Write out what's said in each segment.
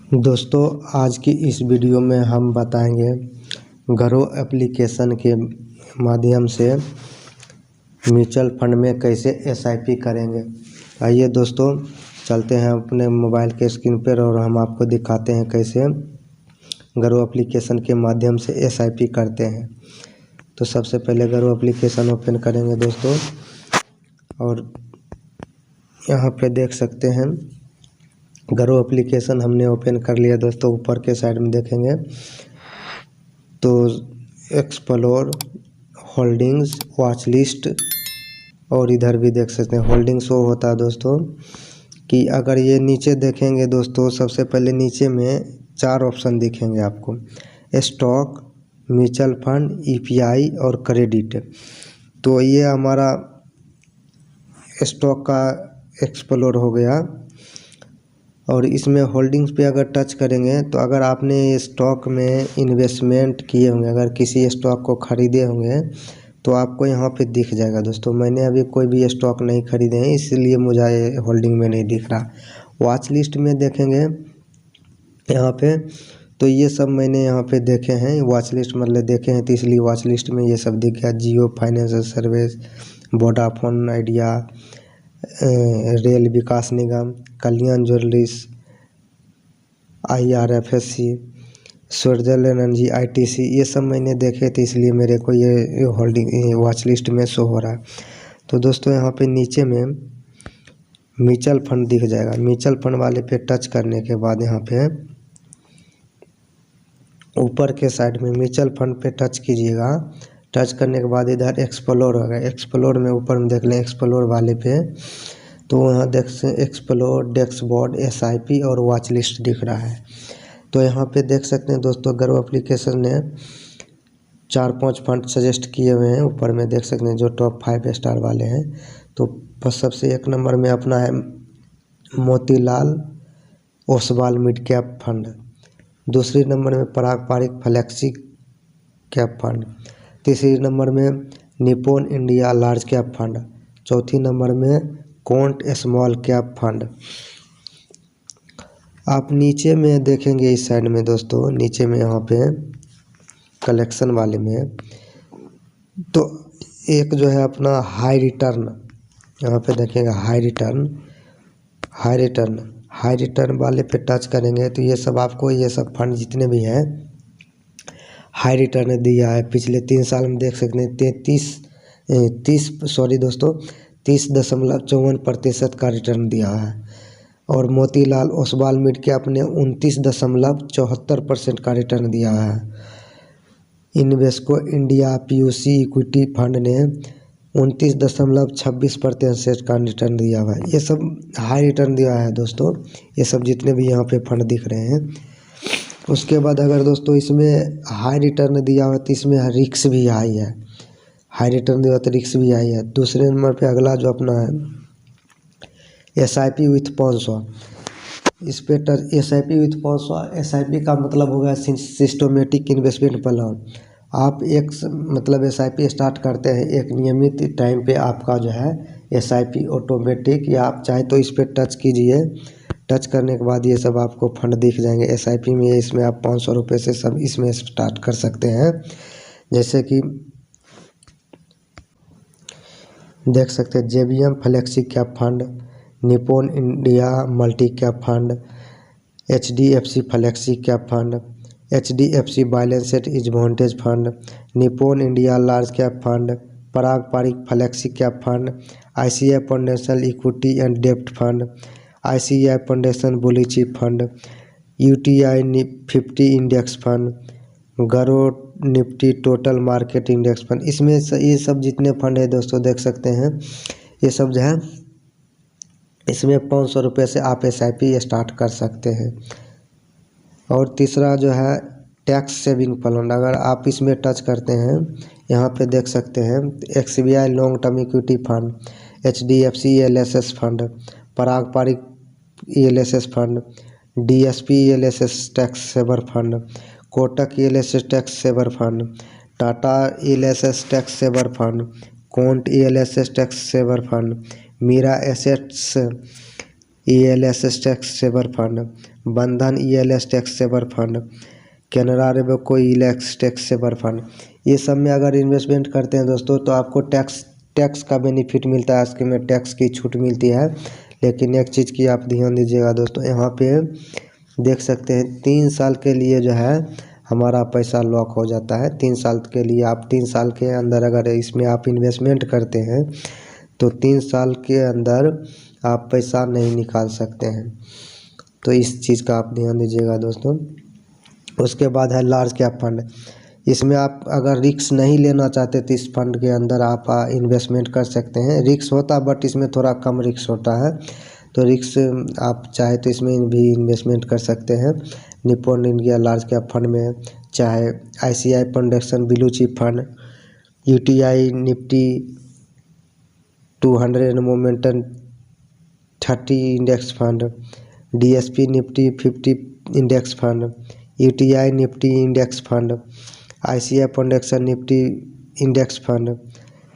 दोस्तों, आज की इस वीडियो में हम बताएंगे घरो एप्लीकेशन के माध्यम से म्यूचुअल फंड में कैसे एसआईपी करेंगे। आइए दोस्तों, चलते हैं अपने मोबाइल के स्क्रीन पर और हम आपको दिखाते हैं कैसे घरो एप्लीकेशन के माध्यम से एसआईपी करते हैं। तो सबसे पहले घरो एप्लीकेशन ओपन करेंगे दोस्तों, और यहाँ पे देख सकते हैं घरो एप्लीकेशन हमने ओपन कर लिया दोस्तों। ऊपर के साइड में देखेंगे तो एक्सप्लोर, होल्डिंग्स, वॉच लिस्ट और इधर भी देख सकते हैं होल्डिंग शो होता है दोस्तों। कि अगर ये नीचे देखेंगे दोस्तों, सबसे पहले नीचे में 4 ऑप्शन दिखेंगे आपको: स्टॉक, म्यूचुअल फंड, ईपीआई और क्रेडिट। तो ये हमारा स्टॉक का एक्सप्लोर हो गया। और इसमें होल्डिंग्स पे अगर टच करेंगे तो अगर आपने स्टॉक में इन्वेस्टमेंट किए होंगे, अगर किसी स्टॉक को ख़रीदे होंगे तो आपको यहाँ पे दिख जाएगा दोस्तों। मैंने अभी कोई भी स्टॉक नहीं ख़रीदे हैं, इसलिए मुझे होल्डिंग में नहीं दिख रहा। वॉच लिस्ट में देखेंगे यहाँ पे, तो ये सब मैंने यहाँ पे देखे हैं। वॉच लिस्ट मतलब देखे हैं, तो इसलिए वॉच लिस्ट में ये सब दिख गया: Jio financial service, Vodafone Idea, rail Vikas Nigam, Kalyan jewelleries, IRFSC, Switzerland energy, ITC, ये सब मैंने देखे थे, इसलिए मेरे को ये होल्डिंग वॉच लिस्ट में शो हो रहा है। तो दोस्तों यहाँ पे नीचे में म्यूचुअल फंड दिख जाएगा। म्यूचुअल फंड वाले पे टच करने के बाद यहाँ पे ऊपर के साइड में म्यूचुअल फंड पे टच कीजिएगा। टच करने के बाद इधर एक्सप्लोर होगा। एक्सप्लोर में ऊपर में देख लें, एक्सप्लोर वाले पे तो वहाँ देख से एक्सप्लोर, डैशबोर्ड, SIP और वॉच लिस्ट दिख रहा है। तो यहाँ पे देख सकते हैं दोस्तों, घरो एप्लीकेशन ने 4-5 फंड सजेस्ट किए हुए हैं। ऊपर में देख सकते हैं जो टॉप 5 स्टार वाले हैं। तो सबसे 1 नंबर में अपना है Motilal Oswal mid cap fund. दूसरे नंबर में पराग पारिक फ्लेक्सी कैप फंड। तीसरे नंबर में Nippon India large cap fund. चौथी नंबर में कोंट स्मॉल कैप फंड। आप नीचे में देखेंगे इस साइड में दोस्तों, नीचे में यहाँ पे कलेक्शन वाले में तो एक जो है अपना हाई रिटर्न, यहाँ पे देखेंगे हाई रिटर्न वाले पे टच करेंगे तो ये सब आपको, ये सब फंड जितने भी हैं हाई रिटर्न दिया है। पिछले 3 साल में देख सकते हैं 30.54% का रिटर्न दिया है। और मोतीलाल ओसवाल मिड कैप ने 29.74% का रिटर्न दिया है। Invesco India PUC equity fund ने 29.26% का रिटर्न दिया हुआ है। ये सब हाई रिटर्न दिया है दोस्तों, ये सब जितने भी यहाँ पे फंड दिख रहे हैं। उसके बाद अगर दोस्तों इसमें हाई रिटर्न दिया हुआ तो इसमें रिस्क भी हाई है। हाई रिटर्न दिया तो रिस्क भी हाई है। दूसरे नंबर पे अगला जो अपना है SIP विथ 500। इस पे SIP विथ 500, SIP का मतलब होगा सिस्टमेटिक इन्वेस्टमेंट प्लान। आप एक मतलब SIP स्टार्ट करते हैं, एक नियमित टाइम पे आपका जो है SIP ऑटोमेटिक, या आप चाहे तो इस पे टच कीजिए। टच करने के बाद ये सब आपको फंड दिख जाएंगे SIP में। इसमें आप 500 रुपये से सब इसमें स्टार्ट कर सकते हैं। जैसे कि देख सकते हैं JBM flexi cap fund, Nippon India multi cap fund, HDFC flexi cap fund, HDFC balanced advantage fund, Nippon India large cap fund, Parag Parikh flexi cap fund, ICI foundation equity and डेब्ट fund, ICI foundation blue chip fund, UTI 50 index fund, Groww Nifty total market index fund. इसमें ये सब जितने fund है दोस्तों देख सकते हैं, ये सब जो है इसमें 500 रुपये से आप SIP स्टार्ट कर सकते हैं। और तीसरा जो है टैक्स सेविंग प्लान, अगर आप इसमें टच करते हैं, यहाँ पे देख सकते हैं SBI long term equity fund, HDFC ELSS fund, Parag Parikh ELSS fund, DSP ELSS tax saver fund, Kotak ELSS tax saver fund, Tata ELSS tax saver fund, Quant ELSS tax saver fund, Mirae assets ELS tax saver fund, Bandhan ELS tax saver fund, Canara Robeco ELS tax saver fund, ये सब में अगर investment करते हैं दोस्तों तो आपको tax का बेनिफिट मिलता है, इसके में टैक्स की छूट मिलती है। लेकिन एक चीज़ की आप ध्यान दीजिएगा दोस्तों, यहाँ पे देख सकते हैं 3 साल के लिए जो है हमारा पैसा लॉक हो जाता है। 3 साल के लिए आप 3 साल के अंदर अगर इसमें आप इन्वेस्टमेंट करते हैं तो 3 साल के अंदर आप पैसा नहीं निकाल सकते हैं। तो इस चीज़ का आप ध्यान दीजिएगा दोस्तों। उसके बाद है लार्ज कैप फंड। इसमें आप अगर रिस्क नहीं लेना चाहते तो इस फंड के अंदर आप इन्वेस्टमेंट कर सकते हैं। रिस्क होता बट इसमें थोड़ा कम रिस्क होता है, तो रिस्क आप चाहे तो इसमें भी इन्वेस्टमेंट कर सकते हैं। Nippon India large cap fund में चाहे ICI foundation blue chip fund, UTI Nifty 200 momentum 30 index fund, DSP Nifty 50 index fund, UTI Nifty index fund, ICI foundation Nifty index fund,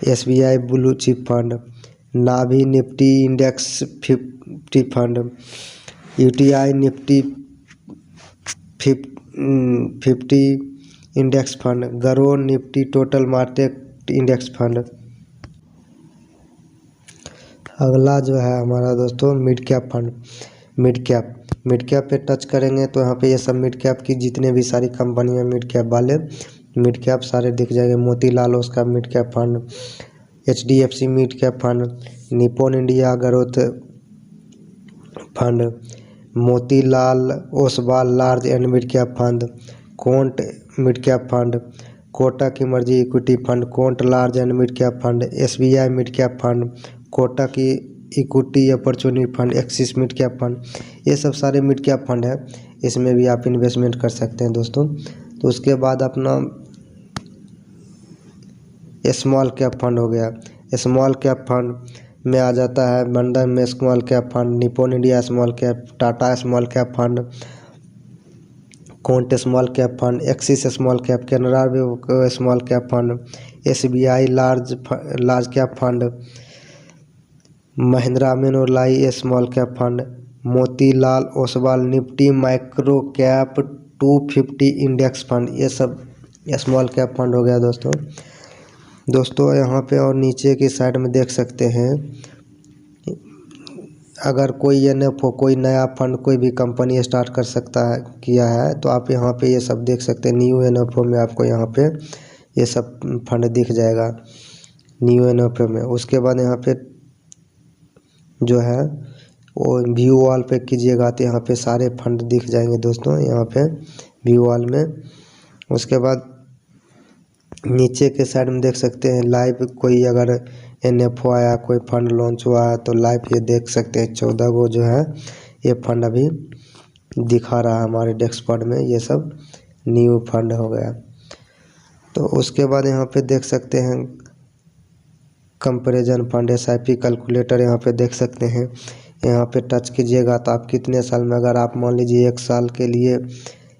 SBI blue chip fund, Navi Nifty index 50 fund, UTI Nifty 50 index fund, Groww Nifty total market index fund. अगला जो है हमारा दोस्तों mid cap fund. Mid cap पे touch करेंगे तो यहाँ पे ये सब मिड कैप की जितने भी सारी कंपनियाँ मिड कैप वाले मिड कैप सारे दिख जाएंगे। मोतीलाल उसका mid cap fund, HDFC mid cap fund, Nippon India growth fund, Motilal Oswal large and mid cap fund, Quant mid cap fund, Kotak emerging equity fund, कोंट large and mid cap fund, SBI mid cap fund, Kotak equity opportunity fund, Axis mid cap fund, ये सब सारे mid cap fund है। इसमें भी आप investment कर सकते हैं दोस्तों। तो उसके बाद अपना स्मॉल कैप फंड हो गया। स्मॉल कैप फंड में आ जाता है बंधन में small cap fund, Nippon India small cap, Tata small cap fund, Quant small cap fund, Axis small cap, Canara small cap fund, SBI large cap fund, Mahindra Manulife small cap fund, Motilal Oswal Nifty micro cap 250 index fund, ये सब small cap fund हो गया दोस्तों। यहाँ पे और नीचे की साइड में देख सकते हैं अगर कोई NFO कोई नया फंड कोई भी कंपनी स्टार्ट कर सकता है किया है तो आप यहाँ पे ये सब देख सकते हैं। न्यू NFO में आपको यहाँ पे ये सब फंड दिख जाएगा न्यू NFO में। उसके बाद यहाँ पे जो है वो व्यू वॉल पे कीजिएगा तो यहाँ पे सारे फंड दिख जाएंगे दोस्तों, यहाँ पे व्यू वॉल में। उसके बाद नीचे के साइड में देख सकते हैं लाइव कोई अगर NFO आया कोई फंड लॉन्च हुआ है तो लाइव ये देख सकते हैं 14 गो जो है ये फंड अभी दिखा रहा है हमारे डेस्कबोर्ड में, ये सब न्यू फंड हो गया। तो उसके बाद यहाँ पे देख सकते हैं कंपैरिजन फंड SIP कैलकुलेटर, यहाँ पे देख सकते हैं। यहाँ पे टच कीजिएगा तो आप कितने साल में अगर आप मान लीजिए 1 साल के लिए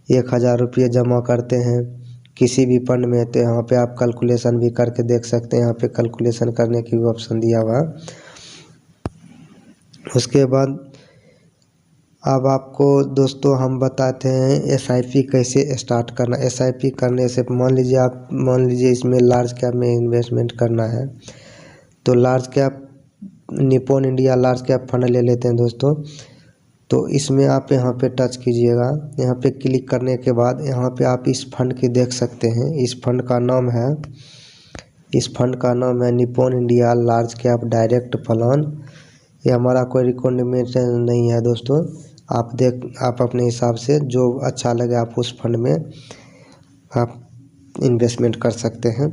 1000 रुपये जमा करते हैं किसी भी फंड में तो यहाँ पे आप कैलकुलेशन भी करके देख सकते हैं। यहाँ पे कैलकुलेशन करने की भी ऑप्शन दिया हुआ है। उसके बाद अब आपको दोस्तों हम बताते हैं SIP कैसे स्टार्ट करना। SIP करने से मान लीजिए इसमें लार्ज कैप में इन्वेस्टमेंट करना है तो large cap Nippon India large cap fund ले लेते हैं दोस्तों। तो इसमें आप यहाँ पे टच कीजिएगा, यहाँ पे क्लिक करने के बाद यहाँ पे आप इस फंड की देख सकते हैं। इस फंड का नाम है Nippon India large cap direct plan. ये हमारा कोई रिकमेंडेशन नहीं है दोस्तों, आप अपने हिसाब से जो अच्छा लगे आप उस फंड में आप इन्वेस्टमेंट कर सकते हैं।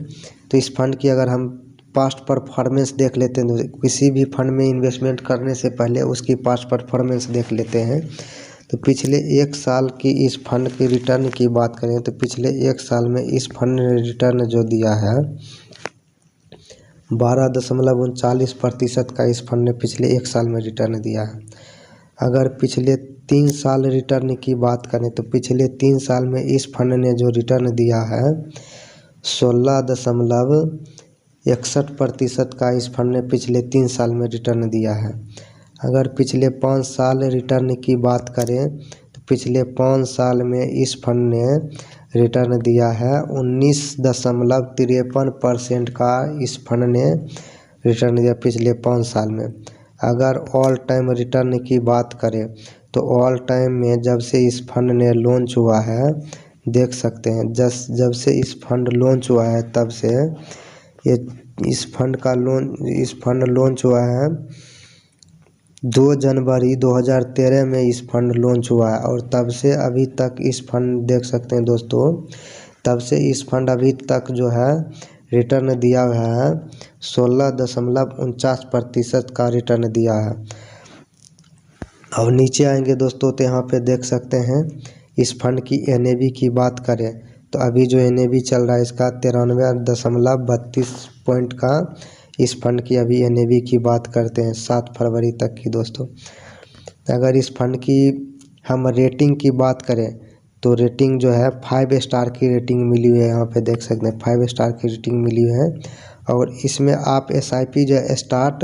तो इस फंड की अगर हम पास्ट परफॉर्मेंस देख लेते हैं तो किसी भी फंड में इन्वेस्टमेंट करने से पहले उसकी पास्ट परफॉर्मेंस देख लेते हैं। तो पिछले 1 साल की इस फंड की रिटर्न की बात करें तो पिछले 1 साल में इस फंड ने रिटर्न जो दिया है 12.39% का इस फंड ने पिछले 1 साल में रिटर्न दिया है। अगर पिछले 3 साल रिटर्न की बात करें तो पिछले 3 साल में इस फंड ने जो रिटर्न दिया है 16.61% का इस फंड ने पिछले 3 साल में रिटर्न दिया है। अगर पिछले 5 साल रिटर्न की बात करें तो पिछले 5 साल में इस फंड ने रिटर्न दिया है 19.53% का इस फंड ने रिटर्न दिया पिछले 5 साल में। अगर ऑल टाइम रिटर्न की बात करें तो ऑल टाइम में जब से इस फंड ने लॉन्च हुआ है, देख सकते हैं जब से इस फंड लॉन्च हुआ है तब से ये इस फंड लॉन्च हुआ है 2 जनवरी 2013 में इस फंड लॉन्च हुआ है और तब से अभी तक इस फंड देख सकते हैं दोस्तों, तब से इस फंड अभी तक जो है रिटर्न दिया हुआ है 16.49% का रिटर्न दिया है। अब नीचे आएंगे दोस्तों तो यहाँ पे देख सकते हैं इस फंड की NAV की बात करें तो अभी जो NAV चल रहा है इसका 93.32 पॉइंट का इस फंड की अभी NAV की बात करते हैं 7 फरवरी तक की दोस्तों। अगर इस फंड की हम रेटिंग की बात करें तो रेटिंग जो है 5 स्टार की रेटिंग मिली हुई है, यहाँ पे देख सकते हैं 5 स्टार की रेटिंग मिली हुई है। और इसमें आप SIP जो है स्टार्ट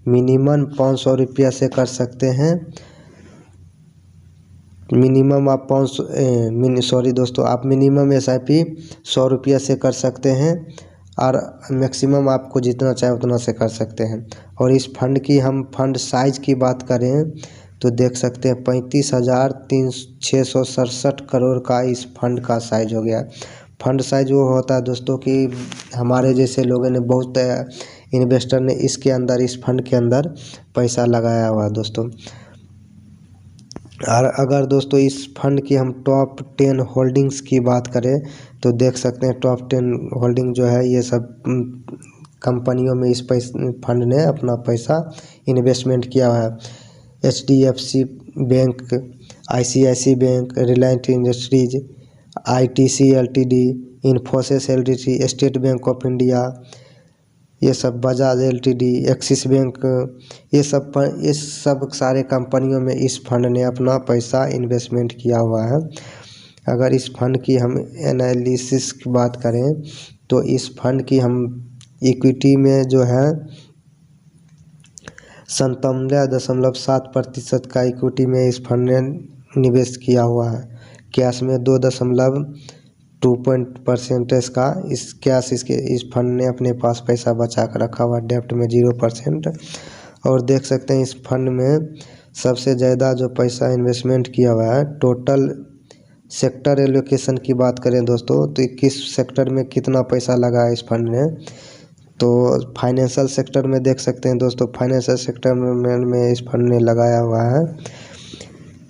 मिनिमम 500 रुपया से कर सकते हैं। मिनिमम आप आप मिनिमम SIP 100 रुपया से कर सकते हैं और मैक्सिमम आपको जितना चाहे उतना से कर सकते हैं। और इस फंड की हम फंड साइज़ की बात करें तो देख सकते हैं 35,667 करोड़ का इस फंड का साइज हो गया। फंड साइज वो होता है दोस्तों कि हमारे जैसे लोगों ने बहुत इन्वेस्टर ने इसके अंदर इस फंड के अंदर पैसा लगाया हुआ है दोस्तों। और अगर दोस्तों इस फंड की हम टॉप 10 होल्डिंग्स की बात करें तो देख सकते हैं टॉप 10 होल्डिंग जो है ये सब कंपनियों में इस फंड ने अपना पैसा इन्वेस्टमेंट किया हुआ है। HDFC bank, ICICI bank, Reliance industries, ITC Ltd, Infosys LTD, state bank of India, ये सब बजाज Ltd, एक्सिस बैंक, ये सब सारे कंपनियों में इस फंड ने अपना पैसा इन्वेस्टमेंट किया हुआ है। अगर इस फंड की हम एनालिसिस की बात करें तो इस फंड की हम इक्विटी में जो है 97.7% का इक्विटी में इस फंड ने निवेश किया हुआ है। कैश में 2.2% का इस फंड ने अपने पास पैसा बचा कर रखा हुआ। डेप्ट में 0%। और देख सकते हैं इस फंड में सबसे ज़्यादा जो पैसा इन्वेस्टमेंट किया हुआ है टोटल सेक्टर एलोकेशन की बात करें दोस्तों तो किस सेक्टर में कितना पैसा लगा है इस फंड ने तो फाइनेंशियल सेक्टर में देख सकते हैं दोस्तों, फाइनेंशियल सेक्टर में इस फंड ने लगाया हुआ है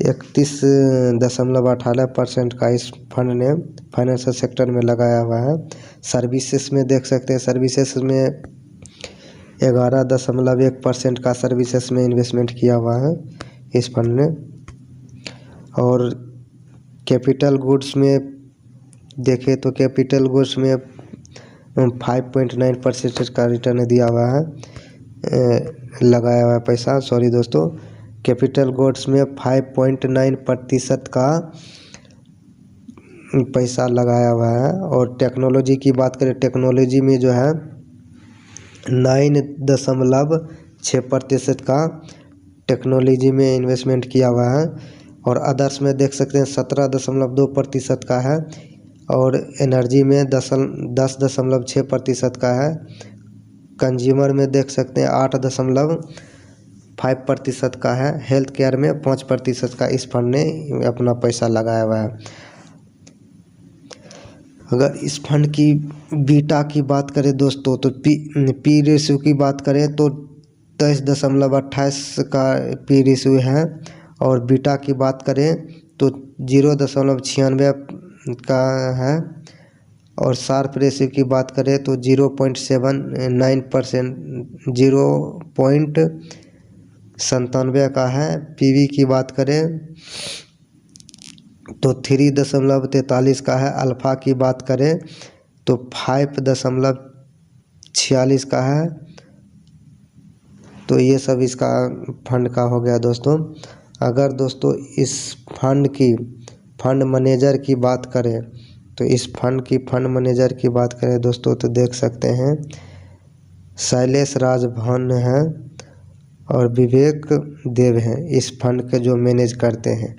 31.18% का इस फंड ने फाइनेंशियल सेक्टर में लगाया हुआ है। सर्विसेज में देख सकते हैं सर्विसेज में 11.1% का सर्विसेज में इन्वेस्टमेंट किया हुआ है इस फंड ने। और कैपिटल गुड्स में देखें तो कैपिटल गुड्स में 5.9% का रिटर्न दिया हुआ है, लगाया हुआ है पैसा। सॉरी दोस्तों, कैपिटल गुड्स में 5.9% का पैसा लगाया हुआ है। और टेक्नोलॉजी की बात करें, टेक्नोलॉजी में जो है 9.6% का टेक्नोलॉजी में इन्वेस्टमेंट किया हुआ है। और अदर्स में देख सकते हैं 17.2% का है। और एनर्जी में 10.6% का है। कंज्यूमर में देख सकते हैं 8.5% का है। हेल्थ केयर में 5% का इस फंड ने अपना पैसा लगाया हुआ है। अगर इस फंड की बीटा की बात करें दोस्तों तो पी रेशियो की बात करें तो 23.28 का पी रेशियो है। और बीटा की बात करें तो 0.96 का है। और शार्प रेशियो की बात करें तो 0.97 का है। पीवी की बात करें तो 3.43 का है। अल्फ़ा की बात करें तो 5.46 का है। तो ये सब इसका फंड का हो गया दोस्तों। अगर दोस्तों इस फंड मैनेजर की बात करें तो इस फंड मैनेजर की बात करें दोस्तों तो देख सकते हैं शैलेश राजभवन है। और विवेक देव हैं इस फंड के जो मैनेज करते हैं।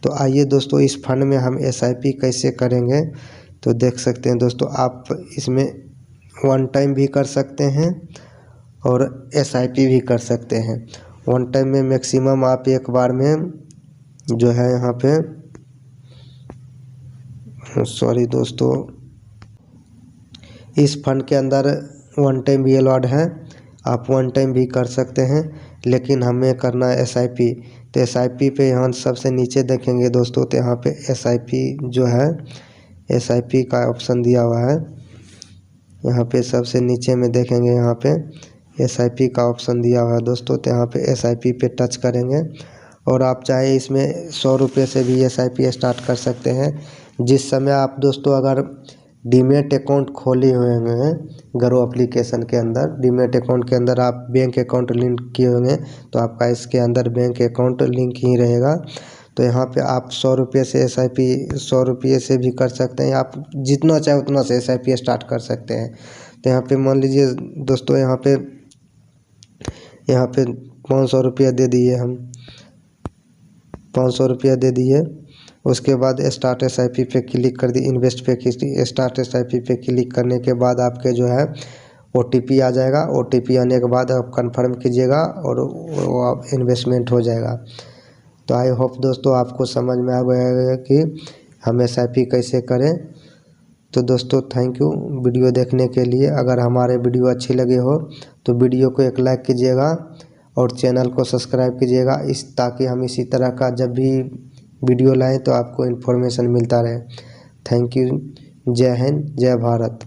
तो आइए दोस्तों इस फंड में हम SIP कैसे करेंगे। तो देख सकते हैं दोस्तों, आप इसमें वन टाइम भी कर सकते हैं और SIP भी कर सकते हैं। वन टाइम में मैक्सिमम आप एक बार में जो है यहाँ पे, सॉरी दोस्तों, इस फंड के अंदर वन टाइम भी अलाउड है, आप वन टाइम भी कर सकते हैं, लेकिन हमें करना है SIP। तो SIP पे यहाँ सबसे नीचे देखेंगे दोस्तों, तो यहाँ पे SIP जो है SIP का ऑप्शन दिया हुआ है। यहाँ पे सबसे नीचे में देखेंगे, यहाँ पे SIP का ऑप्शन दिया हुआ है दोस्तों। तो यहाँ पे SIP पे टच करेंगे और आप चाहे इसमें 100 रुपये से भी SIP स्टार्ट कर सकते हैं। जिस समय आप दोस्तों अगर डीमेट अकाउंट खोले हुए हैं ग्रो एप्लीकेशन के अंदर, डीमेट अकाउंट के अंदर आप बैंक अकाउंट लिंक किए होंगे, तो आपका इसके अंदर बैंक अकाउंट लिंक ही रहेगा। तो यहाँ पे आप 100 रुपये से SIP 100 रुपये से भी कर सकते हैं, आप जितना चाहे उतना से SIP स्टार्ट कर सकते हैं। तो यहाँ पे मान लीजिए दोस्तों, यहाँ पे 500 रुपया दे दिए, हम 500 रुपया दे दिए। उसके बाद स्टार्ट SIP पे क्लिक कर दी, इन्वेस्ट पे स्टार्ट SIP पे क्लिक करने के बाद आपके जो है OTP आ जाएगा। OTP आने के बाद आप कंफर्म कीजिएगा और वो आप इन्वेस्टमेंट हो जाएगा। तो आई होप दोस्तों आपको समझ में आ गया है कि हम SIP कैसे करें। तो दोस्तों थैंक यू वीडियो देखने के लिए। अगर हमारे वीडियो अच्छी लगे हो तो वीडियो को एक लाइक कीजिएगा और चैनल को सब्सक्राइब कीजिएगा, ताकि हम इसी तरह का जब भी वीडियो लाएं तो आपको इन्फॉर्मेशन मिलता रहे। Thank you. जय हिंद, जय भारत।